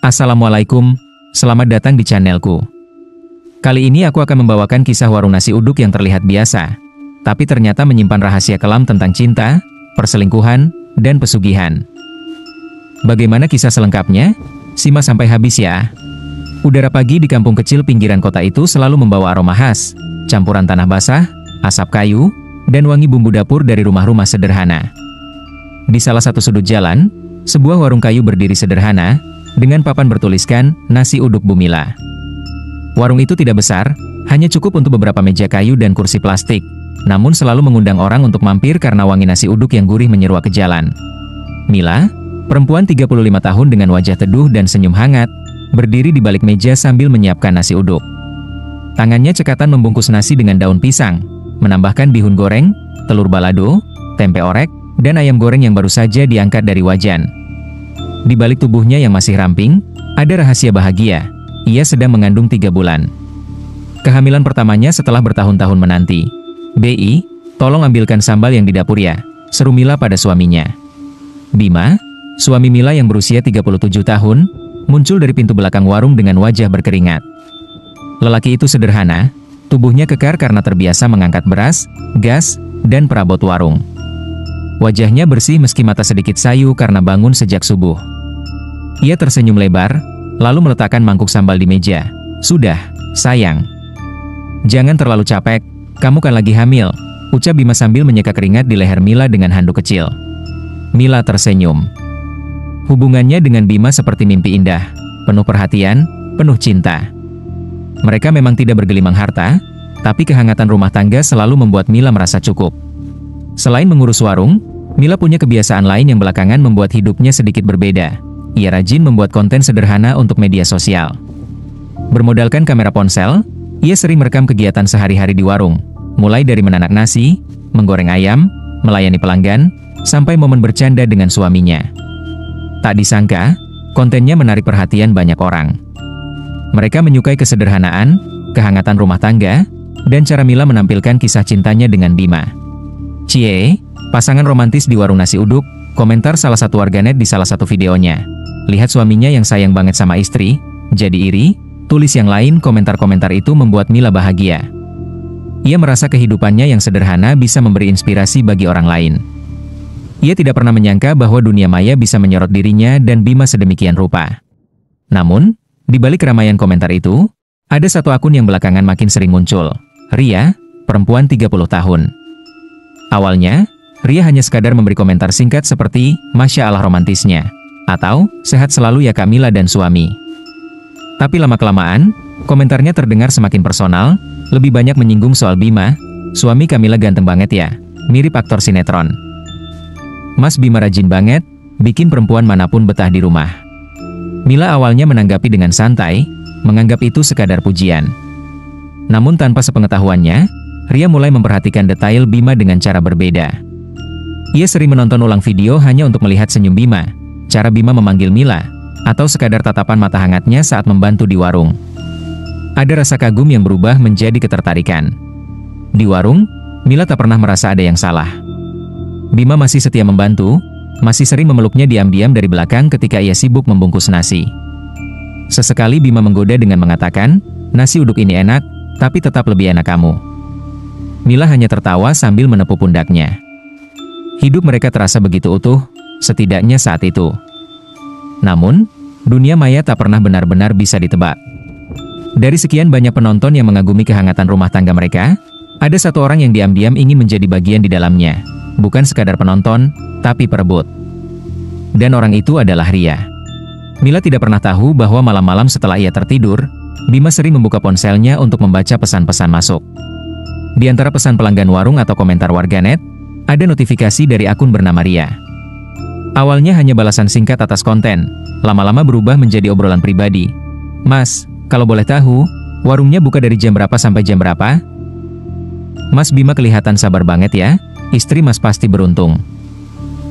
Assalamualaikum, selamat datang di channelku. Kali ini aku akan membawakan kisah warung nasi uduk yang terlihat biasa, tapi ternyata menyimpan rahasia kelam tentang cinta, perselingkuhan, dan pesugihan. Bagaimana kisah selengkapnya? Simak sampai habis ya. Udara pagi di kampung kecil pinggiran kota itu selalu membawa aroma khas, campuran tanah basah, asap kayu, dan wangi bumbu dapur dari rumah-rumah sederhana. Di salah satu sudut jalan, sebuah warung kayu berdiri sederhana, dengan papan bertuliskan, Nasi Uduk Bu Mila. Warung itu tidak besar, hanya cukup untuk beberapa meja kayu dan kursi plastik, namun selalu mengundang orang untuk mampir karena wangi nasi uduk yang gurih menyeruak ke jalan. Mila, perempuan 35 tahun dengan wajah teduh dan senyum hangat, berdiri di balik meja sambil menyiapkan nasi uduk. Tangannya cekatan membungkus nasi dengan daun pisang, menambahkan bihun goreng, telur balado, tempe orek, dan ayam goreng yang baru saja diangkat dari wajan. Di balik tubuhnya yang masih ramping, ada rahasia bahagia. Ia sedang mengandung 3 bulan. Kehamilan pertamanya setelah bertahun-tahun menanti. "Bi, tolong ambilkan sambal yang di dapur ya," seru Mila pada suaminya. Bima, suami Mila yang berusia 37 tahun, muncul dari pintu belakang warung dengan wajah berkeringat. Lelaki itu sederhana, tubuhnya kekar karena terbiasa mengangkat beras, gas, dan perabot warung. Wajahnya bersih meski mata sedikit sayu karena bangun sejak subuh. Ia tersenyum lebar, lalu meletakkan mangkuk sambal di meja. "Sudah, sayang. Jangan terlalu capek, kamu kan lagi hamil," ucap Bima sambil menyeka keringat di leher Mila dengan handuk kecil. Mila tersenyum. Hubungannya dengan Bima seperti mimpi indah, penuh perhatian, penuh cinta. Mereka memang tidak bergelimang harta, tapi kehangatan rumah tangga selalu membuat Mila merasa cukup. Selain mengurus warung, Mila punya kebiasaan lain yang belakangan membuat hidupnya sedikit berbeda. Ia rajin membuat konten sederhana untuk media sosial. Bermodalkan kamera ponsel, ia sering merekam kegiatan sehari-hari di warung, mulai dari menanak nasi, menggoreng ayam, melayani pelanggan, sampai momen bercanda dengan suaminya. Tak disangka, kontennya menarik perhatian banyak orang. Mereka menyukai kesederhanaan, kehangatan rumah tangga, dan cara Mila menampilkan kisah cintanya dengan Bima. "Cie, pasangan romantis di warung nasi uduk," komentar salah satu warganet di salah satu videonya. "Lihat suaminya yang sayang banget sama istri, jadi iri," tulis yang lain. Komentar-komentar itu membuat Mila bahagia. Ia merasa kehidupannya yang sederhana bisa memberi inspirasi bagi orang lain. Ia tidak pernah menyangka bahwa dunia maya bisa menyorot dirinya dan Bima sedemikian rupa. Namun, di balik keramaian komentar itu, ada satu akun yang belakangan makin sering muncul. Ria, perempuan 30 tahun. Awalnya, Ria hanya sekadar memberi komentar singkat seperti, "Masya Allah romantisnya," atau, "Sehat selalu ya Kak Mila dan suami." Tapi lama-kelamaan, komentarnya terdengar semakin personal, lebih banyak menyinggung soal Bima. "Suami Kamila ganteng banget ya, mirip aktor sinetron. Mas Bima rajin banget, bikin perempuan manapun betah di rumah." Mila awalnya menanggapi dengan santai, menganggap itu sekadar pujian. Namun tanpa sepengetahuannya, Ria mulai memperhatikan detail Bima dengan cara berbeda. Ia sering menonton ulang video hanya untuk melihat senyum Bima, cara Bima memanggil Mila, atau sekadar tatapan mata hangatnya saat membantu di warung. Ada rasa kagum yang berubah menjadi ketertarikan. Di warung, Mila tak pernah merasa ada yang salah. Bima masih setia membantu, masih sering memeluknya diam-diam dari belakang ketika ia sibuk membungkus nasi. Sesekali Bima menggoda dengan mengatakan, "Nasi uduk ini enak, tapi tetap lebih enak kamu." Mila hanya tertawa sambil menepuk pundaknya. Hidup mereka terasa begitu utuh, setidaknya saat itu. Namun, dunia maya tak pernah benar-benar bisa ditebak. Dari sekian banyak penonton yang mengagumi kehangatan rumah tangga mereka, ada satu orang yang diam-diam ingin menjadi bagian di dalamnya. Bukan sekadar penonton, tapi perebut. Dan orang itu adalah Ria. Mila tidak pernah tahu bahwa malam-malam setelah ia tertidur, Bima sering membuka ponselnya untuk membaca pesan-pesan masuk. Di antara pesan pelanggan warung atau komentar warganet, ada notifikasi dari akun bernama Ria. Awalnya hanya balasan singkat atas konten, lama-lama berubah menjadi obrolan pribadi. "Mas, kalau boleh tahu, warungnya buka dari jam berapa sampai jam berapa?" "Mas Bima kelihatan sabar banget ya, istri Mas pasti beruntung."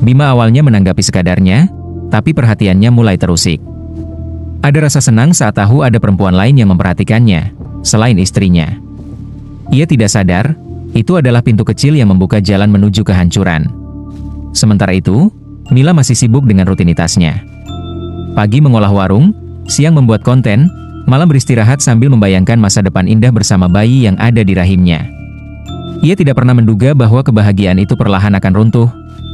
Bima awalnya menanggapi sekadarnya, tapi perhatiannya mulai terusik. Ada rasa senang saat tahu ada perempuan lain yang memperhatikannya, selain istrinya. Ia tidak sadar, itu adalah pintu kecil yang membuka jalan menuju kehancuran. Sementara itu, Mila masih sibuk dengan rutinitasnya. Pagi mengolah warung, siang membuat konten, malam beristirahat sambil membayangkan masa depan indah bersama bayi yang ada di rahimnya. Ia tidak pernah menduga bahwa kebahagiaan itu perlahan akan runtuh,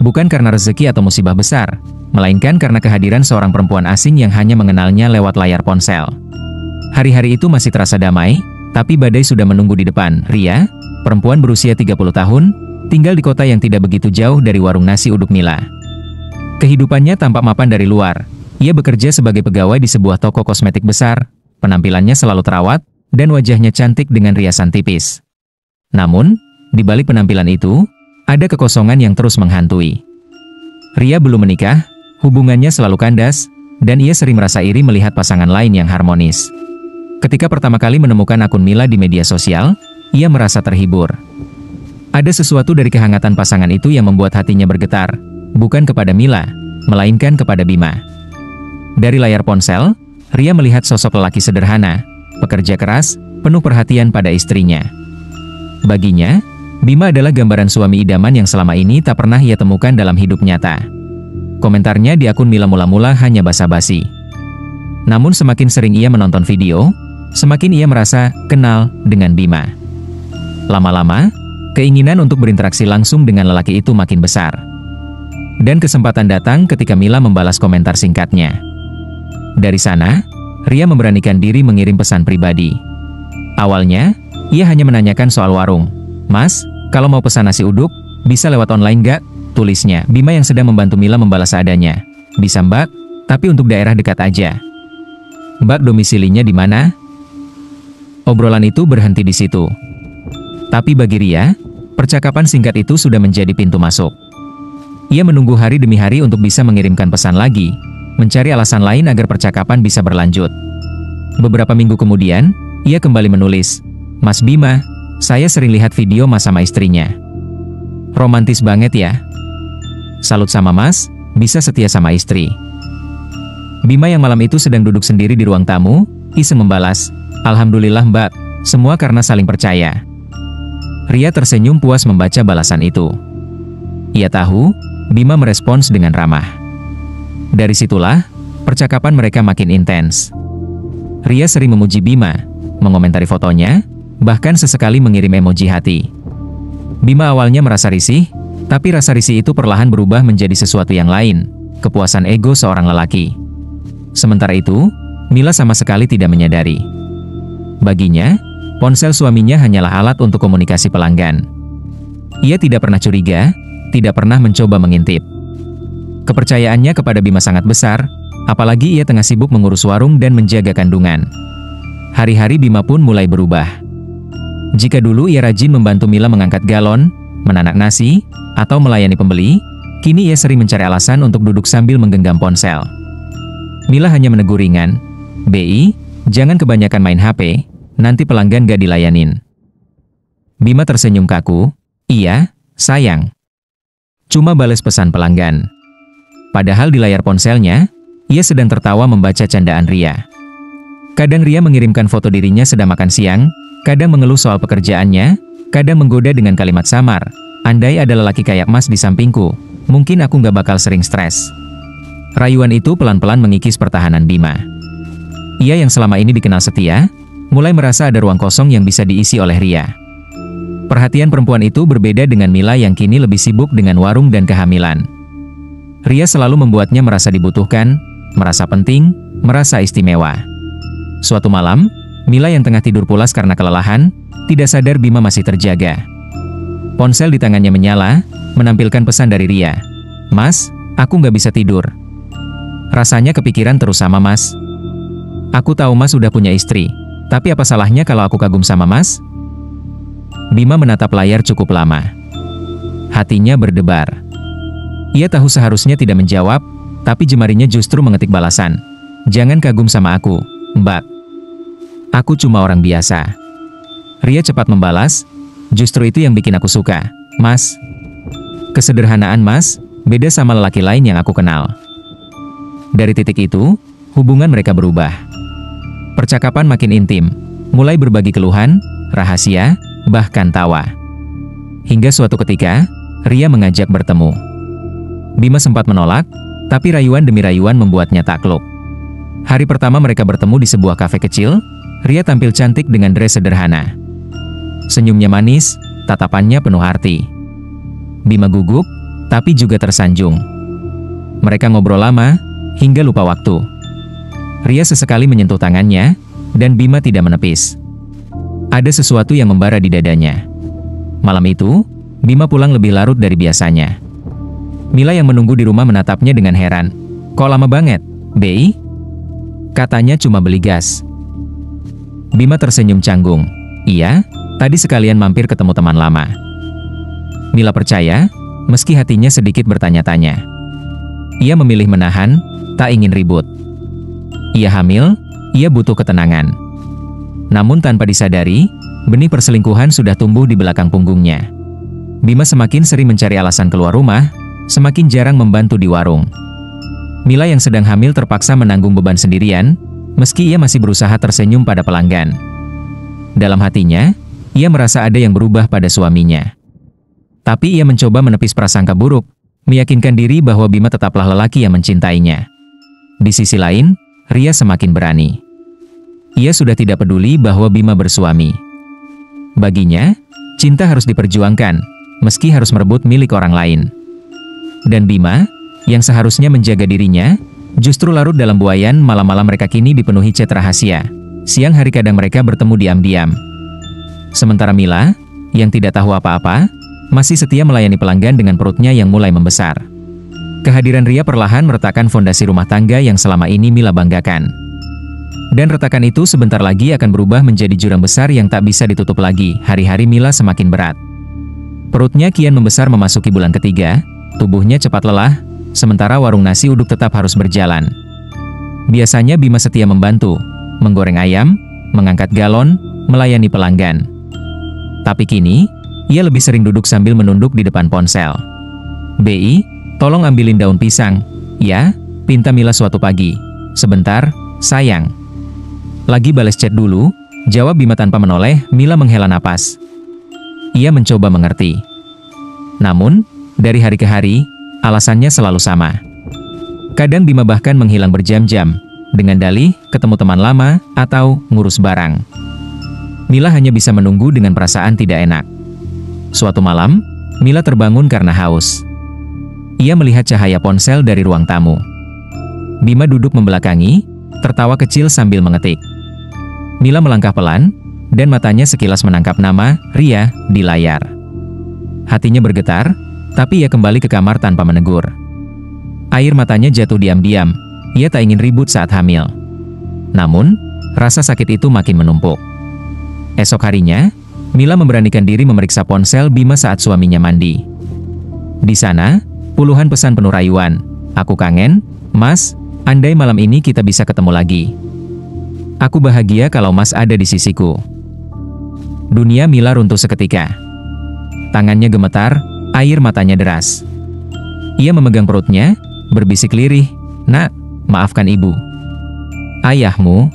bukan karena rezeki atau musibah besar, melainkan karena kehadiran seorang perempuan asing yang hanya mengenalnya lewat layar ponsel. Hari-hari itu masih terasa damai, tapi badai sudah menunggu di depan. Ria, perempuan berusia 30 tahun, tinggal di kota yang tidak begitu jauh dari warung nasi uduk Mila. Kehidupannya tampak mapan dari luar. Ia bekerja sebagai pegawai di sebuah toko kosmetik besar, penampilannya selalu terawat, dan wajahnya cantik dengan riasan tipis. Namun, di balik penampilan itu, ada kekosongan yang terus menghantui. Ria belum menikah, hubungannya selalu kandas, dan ia sering merasa iri melihat pasangan lain yang harmonis. Ketika pertama kali menemukan akun Mila di media sosial, ia merasa terhibur. Ada sesuatu dari kehangatan pasangan itu yang membuat hatinya bergetar, bukan kepada Mila, melainkan kepada Bima. Dari layar ponsel, Ria melihat sosok lelaki sederhana, pekerja keras, penuh perhatian pada istrinya. Baginya, Bima adalah gambaran suami idaman yang selama ini tak pernah ia temukan dalam hidup nyata. Komentarnya di akun Mila mula-mula hanya basa-basi. Namun semakin sering ia menonton video, semakin ia merasa kenal dengan Bima. Lama-lama, keinginan untuk berinteraksi langsung dengan lelaki itu makin besar. Dan kesempatan datang ketika Mila membalas komentar singkatnya. Dari sana, Ria memberanikan diri mengirim pesan pribadi. Awalnya, ia hanya menanyakan soal warung. "Mas, kalau mau pesan nasi uduk, bisa lewat online gak?" tulisnya. Bima yang sedang membantu Mila membalas seadanya. "Bisa mbak, tapi untuk daerah dekat aja." "Mbak domisilinya di mana?" Obrolan itu berhenti di situ. Tapi bagi Ria, percakapan singkat itu sudah menjadi pintu masuk. Ia menunggu hari demi hari untuk bisa mengirimkan pesan lagi, mencari alasan lain agar percakapan bisa berlanjut. Beberapa minggu kemudian, ia kembali menulis, "Mas Bima, saya sering lihat video Mas sama istrinya. Romantis banget ya. Salut sama Mas, bisa setia sama istri." Bima yang malam itu sedang duduk sendiri di ruang tamu, iseng membalas, "Alhamdulillah Mbak, semua karena saling percaya." Ria tersenyum puas membaca balasan itu. Ia tahu, Bima merespons dengan ramah. Dari situlah, percakapan mereka makin intens. Ria sering memuji Bima, mengomentari fotonya, bahkan sesekali mengirim emoji hati. Bima awalnya merasa risih, tapi rasa risih itu perlahan berubah menjadi sesuatu yang lain, kepuasan ego seorang lelaki. Sementara itu, Mila sama sekali tidak menyadari. Baginya, ponsel suaminya hanyalah alat untuk komunikasi pelanggan. Ia tidak pernah curiga, tidak pernah mencoba mengintip. Kepercayaannya kepada Bima sangat besar, apalagi ia tengah sibuk mengurus warung dan menjaga kandungan. Hari-hari Bima pun mulai berubah. Jika dulu ia rajin membantu Mila mengangkat galon, menanak nasi, atau melayani pembeli, kini ia sering mencari alasan untuk duduk sambil menggenggam ponsel. Mila hanya menegur ringan, "Bi, jangan kebanyakan main HP, nanti pelanggan gak dilayanin." Bima tersenyum kaku, "Iya, sayang." Cuma balas pesan pelanggan. Padahal di layar ponselnya, ia sedang tertawa membaca candaan Ria. Kadang Ria mengirimkan foto dirinya sedang makan siang, kadang mengeluh soal pekerjaannya, kadang menggoda dengan kalimat samar, "Andai ada lelaki kayak Mas di sampingku, mungkin aku gak bakal sering stres." Rayuan itu pelan-pelan mengikis pertahanan Bima. Ia yang selama ini dikenal setia, mulai merasa ada ruang kosong yang bisa diisi oleh Ria. Perhatian perempuan itu berbeda dengan Mila yang kini lebih sibuk dengan warung dan kehamilan. Ria selalu membuatnya merasa dibutuhkan, merasa penting, merasa istimewa. Suatu malam, Mila yang tengah tidur pulas karena kelelahan, tidak sadar Bima masih terjaga. Ponsel di tangannya menyala, menampilkan pesan dari Ria. "Mas, aku nggak bisa tidur. Rasanya kepikiran terus sama Mas. Aku tahu Mas udah punya istri, tapi apa salahnya kalau aku kagum sama Mas?" Bima menatap layar cukup lama. Hatinya berdebar. Ia tahu seharusnya tidak menjawab, tapi jemarinya justru mengetik balasan. "Jangan kagum sama aku, Mbak. Aku cuma orang biasa." Ria cepat membalas, "Justru itu yang bikin aku suka, Mas. Kesederhanaan Mas, beda sama lelaki lain yang aku kenal." Dari titik itu, hubungan mereka berubah. Percakapan makin intim, mulai berbagi keluhan, rahasia, bahkan tawa. Hingga suatu ketika, Ria mengajak bertemu. Bima sempat menolak, tapi rayuan demi rayuan membuatnya takluk. Hari pertama mereka bertemu di sebuah kafe kecil, Ria tampil cantik dengan dress sederhana. Senyumnya manis, tatapannya penuh arti. Bima gugup, tapi juga tersanjung. Mereka ngobrol lama, hingga lupa waktu. Ria sesekali menyentuh tangannya, dan Bima tidak menepis. Ada sesuatu yang membara di dadanya. Malam itu, Bima pulang lebih larut dari biasanya. Mila yang menunggu di rumah menatapnya dengan heran. "Kok lama banget, Bei?" Katanya cuma beli gas. Bima tersenyum canggung. "Iya, tadi sekalian mampir ketemu teman lama." Mila percaya, meski hatinya sedikit bertanya-tanya. Ia memilih menahan, tak ingin ribut. Ia hamil, ia butuh ketenangan. Namun tanpa disadari, benih perselingkuhan sudah tumbuh di belakang punggungnya. Bima semakin sering mencari alasan keluar rumah, semakin jarang membantu di warung. Mila yang sedang hamil terpaksa menanggung beban sendirian, meski ia masih berusaha tersenyum pada pelanggan. Dalam hatinya, ia merasa ada yang berubah pada suaminya. Tapi ia mencoba menepis prasangka buruk, meyakinkan diri bahwa Bima tetaplah lelaki yang mencintainya. Di sisi lain, Ria semakin berani. Ia sudah tidak peduli bahwa Bima bersuami. Baginya, cinta harus diperjuangkan, meski harus merebut milik orang lain. Dan Bima, yang seharusnya menjaga dirinya, justru larut dalam buayan. Malam-malam mereka kini dipenuhi chat rahasia. Siang hari kadang mereka bertemu diam-diam. Sementara Mila, yang tidak tahu apa-apa, masih setia melayani pelanggan dengan perutnya yang mulai membesar. Kehadiran Ria perlahan meretakan fondasi rumah tangga yang selama ini Mila banggakan. Dan retakan itu sebentar lagi akan berubah menjadi jurang besar yang tak bisa ditutup lagi. Hari-hari Mila semakin berat. Perutnya kian membesar memasuki bulan ketiga, tubuhnya cepat lelah, sementara warung nasi uduk tetap harus berjalan. Biasanya Bima setia membantu, menggoreng ayam, mengangkat galon, melayani pelanggan. Tapi kini, ia lebih sering duduk sambil menunduk di depan ponsel. "Bei, tolong ambilin daun pisang." "Ya," pinta Mila suatu pagi. "Sebentar, sayang." "Lagi bales chat dulu," jawab Bima tanpa menoleh. Mila menghela napas. Ia mencoba mengerti. Namun, dari hari ke hari, alasannya selalu sama. Kadang Bima bahkan menghilang berjam-jam, dengan dalih ketemu teman lama atau ngurus barang. Mila hanya bisa menunggu dengan perasaan tidak enak. Suatu malam, Mila terbangun karena haus. Ia melihat cahaya ponsel dari ruang tamu. Bima duduk membelakangi, tertawa kecil sambil mengetik. Mila melangkah pelan, dan matanya sekilas menangkap nama Ria di layar. Hatinya bergetar, tapi ia kembali ke kamar tanpa menegur. Air matanya jatuh diam-diam, ia tak ingin ribut saat hamil. Namun, rasa sakit itu makin menumpuk. Esok harinya, Mila memberanikan diri memeriksa ponsel Bima saat suaminya mandi. Di sana, puluhan pesan penuh rayuan. "Aku kangen, Mas, andai malam ini kita bisa ketemu lagi. Aku bahagia kalau Mas ada di sisiku." Dunia Mila runtuh seketika. Tangannya gemetar, air matanya deras. Ia memegang perutnya, berbisik lirih, "Nak, maafkan ibu." "Ayahmu?"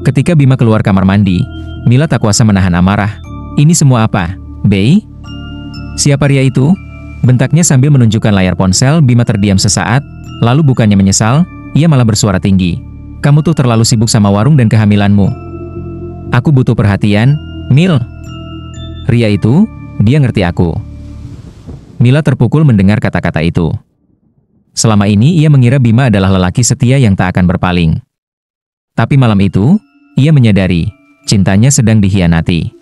Ketika Bima keluar kamar mandi, Mila tak kuasa menahan amarah. "Ini semua apa, Bei?" "Siapa Ria itu?" bentaknya sambil menunjukkan layar ponsel. Bima terdiam sesaat, lalu bukannya menyesal, ia malah bersuara tinggi. "Kamu tuh terlalu sibuk sama warung dan kehamilanmu. Aku butuh perhatian, Mil." "Ria itu, dia ngerti aku." Mila terpukul mendengar kata-kata itu. Selama ini ia mengira Bima adalah lelaki setia yang tak akan berpaling. Tapi malam itu, ia menyadari, cintanya sedang dikhianati.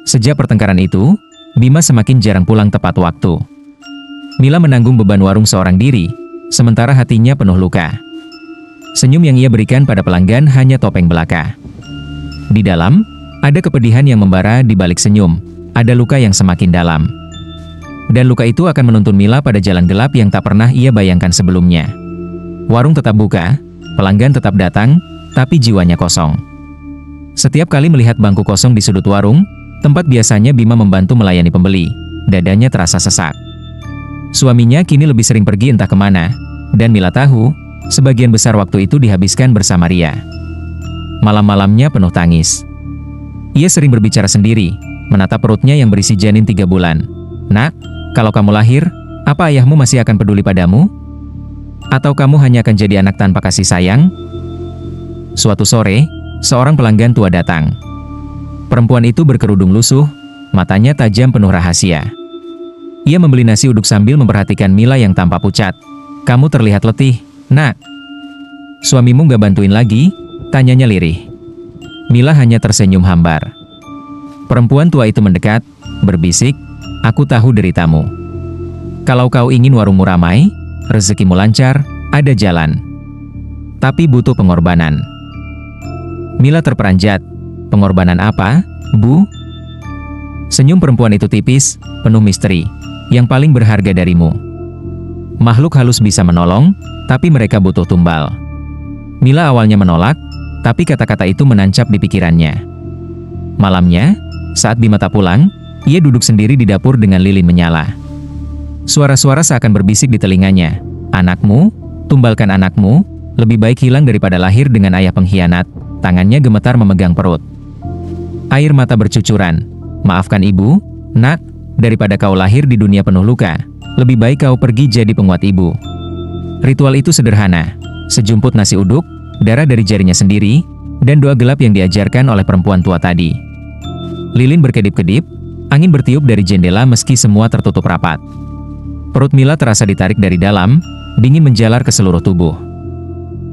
Sejak pertengkaran itu, Bima semakin jarang pulang tepat waktu. Mila menanggung beban warung seorang diri, sementara hatinya penuh luka. Senyum yang ia berikan pada pelanggan hanya topeng belaka. Di dalam, ada kepedihan yang membara. Di balik senyum, ada luka yang semakin dalam. Dan luka itu akan menuntun Mila pada jalan gelap yang tak pernah ia bayangkan sebelumnya. Warung tetap buka, pelanggan tetap datang, tapi jiwanya kosong. Setiap kali melihat bangku kosong di sudut warung, tempat biasanya Bima membantu melayani pembeli, dadanya terasa sesak. Suaminya kini lebih sering pergi entah kemana, dan Mila tahu, sebagian besar waktu itu dihabiskan bersama Ria. Malam-malamnya penuh tangis. Ia sering berbicara sendiri, menatap perutnya yang berisi janin 3 bulan. "Nak, kalau kamu lahir, apa ayahmu masih akan peduli padamu? Atau kamu hanya akan jadi anak tanpa kasih sayang?" Suatu sore, seorang pelanggan tua datang. Perempuan itu berkerudung lusuh, matanya tajam penuh rahasia. Ia membeli nasi uduk sambil memperhatikan Mila yang tampak pucat. "Kamu terlihat letih, nak. Suamimu gak bantuin lagi?" tanyanya lirih. Mila hanya tersenyum hambar. Perempuan tua itu mendekat, berbisik, "Aku tahu deritamu. Kalau kau ingin warungmu ramai, rezekimu lancar, ada jalan. Tapi butuh pengorbanan." Mila terperanjat. "Pengorbanan apa, Bu?" Senyum perempuan itu tipis, penuh misteri. "Yang paling berharga darimu. Makhluk halus bisa menolong, tapi mereka butuh tumbal." Mila awalnya menolak, tapi kata-kata itu menancap di pikirannya. Malamnya, saat Bima tak pulang, ia duduk sendiri di dapur dengan lilin menyala. Suara-suara seakan berbisik di telinganya. "Anakmu, tumbalkan anakmu, lebih baik hilang daripada lahir dengan ayah pengkhianat." Tangannya gemetar memegang perut. Air mata bercucuran. "Maafkan ibu, nak, daripada kau lahir di dunia penuh luka, lebih baik kau pergi jadi penguat ibu." Ritual itu sederhana. Sejumput nasi uduk, darah dari jarinya sendiri, dan doa gelap yang diajarkan oleh perempuan tua tadi. Lilin berkedip-kedip, angin bertiup dari jendela meski semua tertutup rapat. Perut Mila terasa ditarik dari dalam, dingin menjalar ke seluruh tubuh.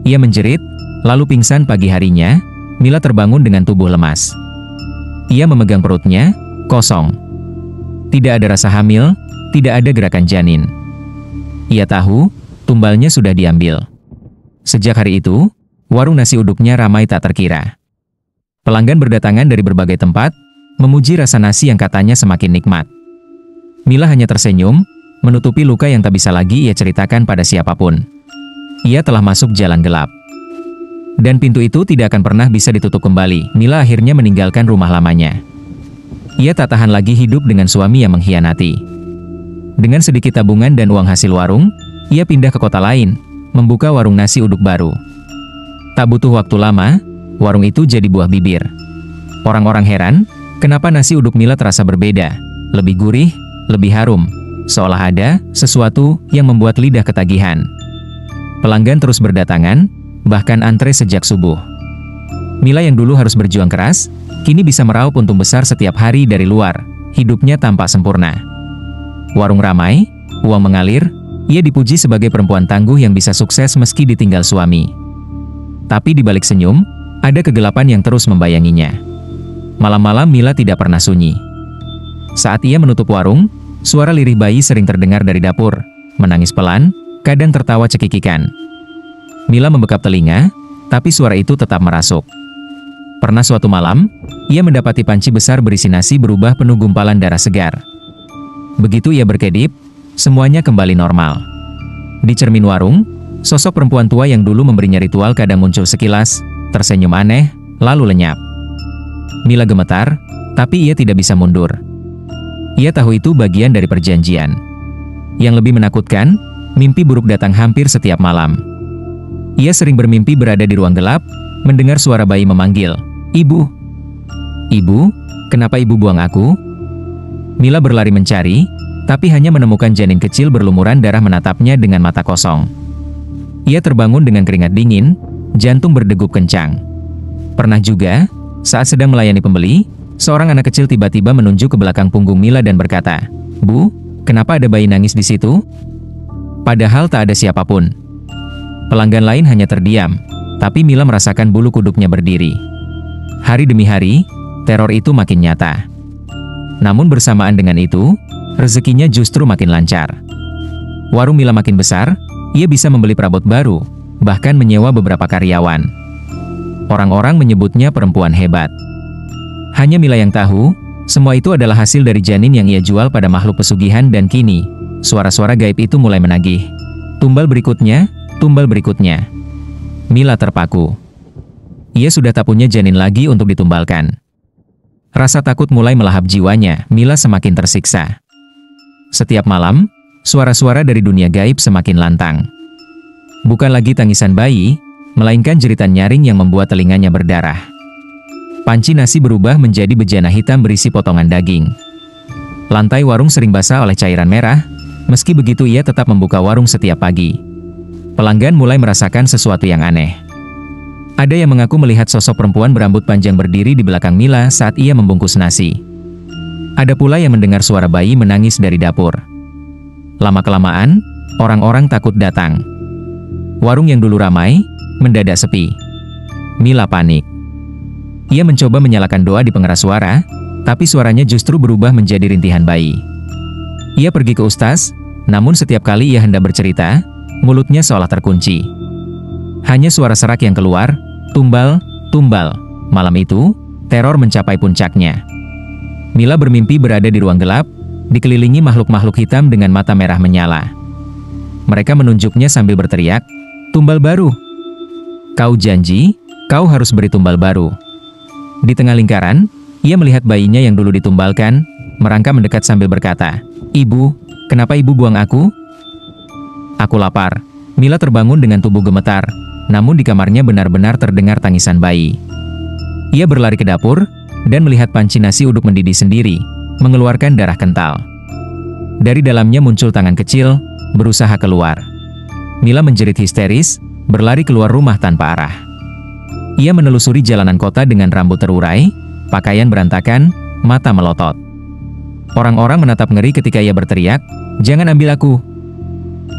Ia menjerit, lalu pingsan. Pagi harinya, Mila terbangun dengan tubuh lemas. Ia memegang perutnya, kosong. Tidak ada rasa hamil, tidak ada gerakan janin. Ia tahu, tumbalnya sudah diambil. Sejak hari itu, warung nasi uduknya ramai tak terkira. Pelanggan berdatangan dari berbagai tempat, memuji rasa nasi yang katanya semakin nikmat. Mila hanya tersenyum, menutupi luka yang tak bisa lagi ia ceritakan pada siapapun. Ia telah masuk jalan gelap. Dan pintu itu tidak akan pernah bisa ditutup kembali. Mila akhirnya meninggalkan rumah lamanya. Ia tak tahan lagi hidup dengan suami yang mengkhianati. Dengan sedikit tabungan dan uang hasil warung, ia pindah ke kota lain, membuka warung nasi uduk baru. Tak butuh waktu lama, warung itu jadi buah bibir. Orang-orang heran, kenapa nasi uduk Mila terasa berbeda, lebih gurih, lebih harum, seolah ada sesuatu yang membuat lidah ketagihan. Pelanggan terus berdatangan, bahkan antre sejak subuh. Mila yang dulu harus berjuang keras, kini bisa meraup untung besar setiap hari dari luar. Hidupnya tampak sempurna. Warung ramai, uang mengalir, ia dipuji sebagai perempuan tangguh yang bisa sukses meski ditinggal suami. Tapi di balik senyum, ada kegelapan yang terus membayanginya. Malam-malam Mila tidak pernah sunyi. Saat ia menutup warung, suara lirih bayi sering terdengar dari dapur, menangis pelan, kadang tertawa cekikikan. Mila membekap telinga, tapi suara itu tetap merasuk. Pernah suatu malam, ia mendapati panci besar berisi nasi berubah penuh gumpalan darah segar. Begitu ia berkedip, semuanya kembali normal. Di cermin warung, sosok perempuan tua yang dulu memberinya ritual kadang muncul sekilas, tersenyum aneh, lalu lenyap. Mila gemetar, tapi ia tidak bisa mundur. Ia tahu itu bagian dari perjanjian. Yang lebih menakutkan, mimpi buruk datang hampir setiap malam. Ia sering bermimpi berada di ruang gelap, mendengar suara bayi memanggil, "Ibu! Ibu, kenapa ibu buang aku?" Mila berlari mencari, tapi hanya menemukan janin kecil berlumuran darah menatapnya dengan mata kosong. Ia terbangun dengan keringat dingin, jantung berdegup kencang. Pernah juga, saat sedang melayani pembeli, seorang anak kecil tiba-tiba menunjuk ke belakang punggung Mila dan berkata, "Bu, kenapa ada bayi nangis di situ?" Padahal tak ada siapapun. Pelanggan lain hanya terdiam, tapi Mila merasakan bulu kuduknya berdiri. Hari demi hari, teror itu makin nyata. Namun bersamaan dengan itu, rezekinya justru makin lancar. Warung Mila makin besar, ia bisa membeli perabot baru, bahkan menyewa beberapa karyawan. Orang-orang menyebutnya perempuan hebat. Hanya Mila yang tahu, semua itu adalah hasil dari janin yang ia jual pada makhluk pesugihan dan kini, suara-suara gaib itu mulai menagih. Tumbal berikutnya, tumbal berikutnya. Mila terpaku. Ia sudah tak punya janin lagi untuk ditumbalkan. Rasa takut mulai melahap jiwanya, Mila semakin tersiksa. Setiap malam, suara-suara dari dunia gaib semakin lantang. Bukan lagi tangisan bayi, melainkan jeritan nyaring yang membuat telinganya berdarah. Panci nasi berubah menjadi bejana hitam berisi potongan daging. Lantai warung sering basah oleh cairan merah, meski begitu ia tetap membuka warung setiap pagi. Pelanggan mulai merasakan sesuatu yang aneh. Ada yang mengaku melihat sosok perempuan berambut panjang berdiri di belakang Mila saat ia membungkus nasi. Ada pula yang mendengar suara bayi menangis dari dapur. Lama-kelamaan, orang-orang takut datang. Warung yang dulu ramai, mendadak sepi. Mila panik. Ia mencoba menyalakan doa di pengeras suara, tapi suaranya justru berubah menjadi rintihan bayi. Ia pergi ke ustaz, namun setiap kali ia hendak bercerita, mulutnya seolah terkunci. Hanya suara serak yang keluar, tumbal, tumbal. Malam itu, teror mencapai puncaknya. Mila bermimpi berada di ruang gelap, dikelilingi makhluk-makhluk hitam dengan mata merah menyala. Mereka menunjuknya sambil berteriak, "Tumbal baru! Kau janji, kau harus beri tumbal baru." Di tengah lingkaran, ia melihat bayinya yang dulu ditumbalkan, merangkak mendekat sambil berkata, "Ibu, kenapa ibu buang aku?" "Aku lapar." Mila terbangun dengan tubuh gemetar, namun di kamarnya benar-benar terdengar tangisan bayi. Ia berlari ke dapur, dan melihat panci nasi uduk mendidih sendiri, mengeluarkan darah kental. Dari dalamnya muncul tangan kecil, berusaha keluar. Mila menjerit histeris, berlari keluar rumah tanpa arah. Ia menelusuri jalanan kota dengan rambut terurai, pakaian berantakan, mata melotot. Orang-orang menatap ngeri ketika ia berteriak, "Jangan ambil aku.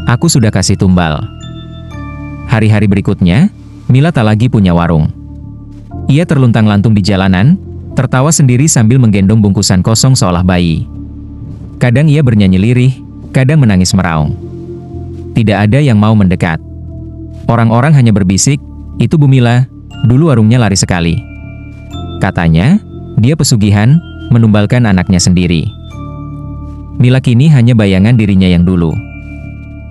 Aku sudah kasih tumbal." Hari-hari berikutnya, Mila tak lagi punya warung. Ia terluntang-lantung di jalanan, tertawa sendiri sambil menggendong bungkusan kosong seolah bayi. Kadang ia bernyanyi lirih, kadang menangis meraung. Tidak ada yang mau mendekat. Orang-orang hanya berbisik, "Itu Bu Mila, dulu warungnya laris sekali." Katanya, dia pesugihan, menumbalkan anaknya sendiri. Mila kini hanya bayangan dirinya yang dulu.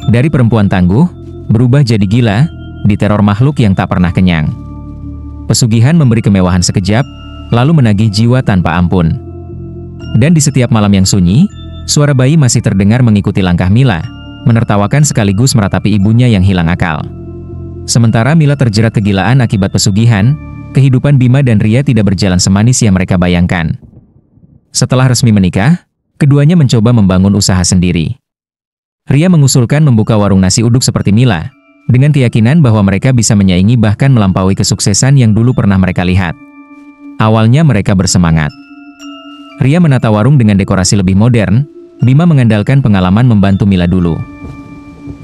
Dari perempuan tangguh, berubah jadi gila, diteror makhluk yang tak pernah kenyang. Pesugihan memberi kemewahan sekejap, lalu menagih jiwa tanpa ampun. Dan di setiap malam yang sunyi, suara bayi masih terdengar mengikuti langkah Mila, menertawakan sekaligus meratapi ibunya yang hilang akal. Sementara Mila terjerat kegilaan akibat pesugihan, kehidupan Bima dan Ria tidak berjalan semanis yang mereka bayangkan. Setelah resmi menikah, keduanya mencoba membangun usaha sendiri. Ria mengusulkan membuka warung nasi uduk seperti Mila, dengan keyakinan bahwa mereka bisa menyaingi bahkan melampaui kesuksesan yang dulu pernah mereka lihat. Awalnya mereka bersemangat. Ria menata warung dengan dekorasi lebih modern, Bima mengandalkan pengalaman membantu Mila dulu.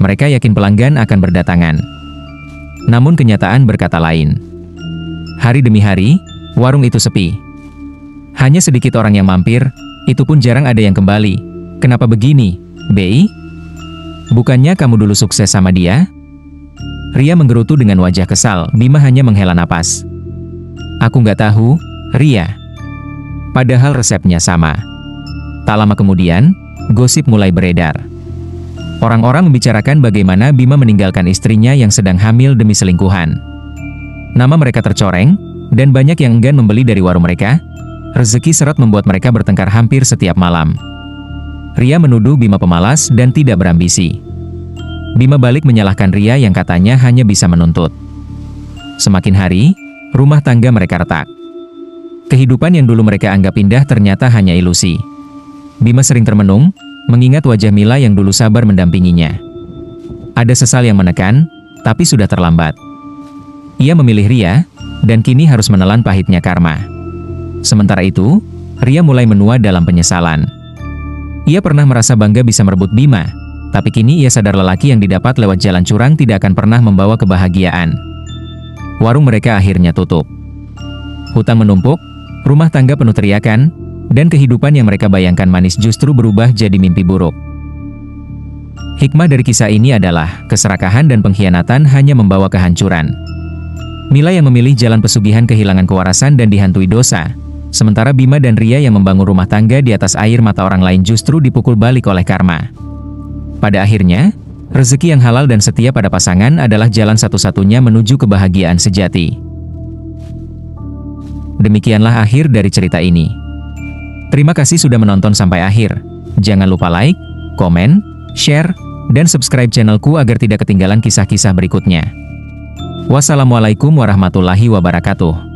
Mereka yakin pelanggan akan berdatangan. Namun kenyataan berkata lain. Hari demi hari, warung itu sepi. Hanya sedikit orang yang mampir, itu pun jarang ada yang kembali. "Kenapa begini, Bi? Bukannya kamu dulu sukses sama dia?" Ria menggerutu dengan wajah kesal. Bima hanya menghela napas. "Aku nggak tahu, Ria." Padahal resepnya sama. Tak lama kemudian, gosip mulai beredar. Orang-orang membicarakan bagaimana Bima meninggalkan istrinya yang sedang hamil demi selingkuhan. Nama mereka tercoreng, dan banyak yang enggan membeli dari warung mereka. Rezeki seret membuat mereka bertengkar hampir setiap malam. Ria menuduh Bima pemalas dan tidak berambisi. Bima balik menyalahkan Ria yang katanya hanya bisa menuntut. Semakin hari, rumah tangga mereka retak. Kehidupan yang dulu mereka anggap indah ternyata hanya ilusi. Bima sering termenung, mengingat wajah Mila yang dulu sabar mendampinginya. Ada sesal yang menekan, tapi sudah terlambat. Ia memilih Ria, dan kini harus menelan pahitnya karma. Sementara itu, Ria mulai menua dalam penyesalan. Ia pernah merasa bangga bisa merebut Bima, tapi kini ia sadar lelaki yang didapat lewat jalan curang tidak akan pernah membawa kebahagiaan. Warung mereka akhirnya tutup. Hutang menumpuk, rumah tangga penuh teriakan, dan kehidupan yang mereka bayangkan manis justru berubah jadi mimpi buruk. Hikmah dari kisah ini adalah, keserakahan dan pengkhianatan hanya membawa kehancuran. Mila yang memilih jalan pesugihan kehilangan kewarasan dan dihantui dosa, sementara Bima dan Ria yang membangun rumah tangga di atas air mata orang lain justru dipukul balik oleh karma. Pada akhirnya, rezeki yang halal dan setia pada pasangan adalah jalan satu-satunya menuju kebahagiaan sejati. Demikianlah akhir dari cerita ini. Terima kasih sudah menonton sampai akhir. Jangan lupa like, komen, share, dan subscribe channelku agar tidak ketinggalan kisah-kisah berikutnya. Wassalamualaikum warahmatullahi wabarakatuh.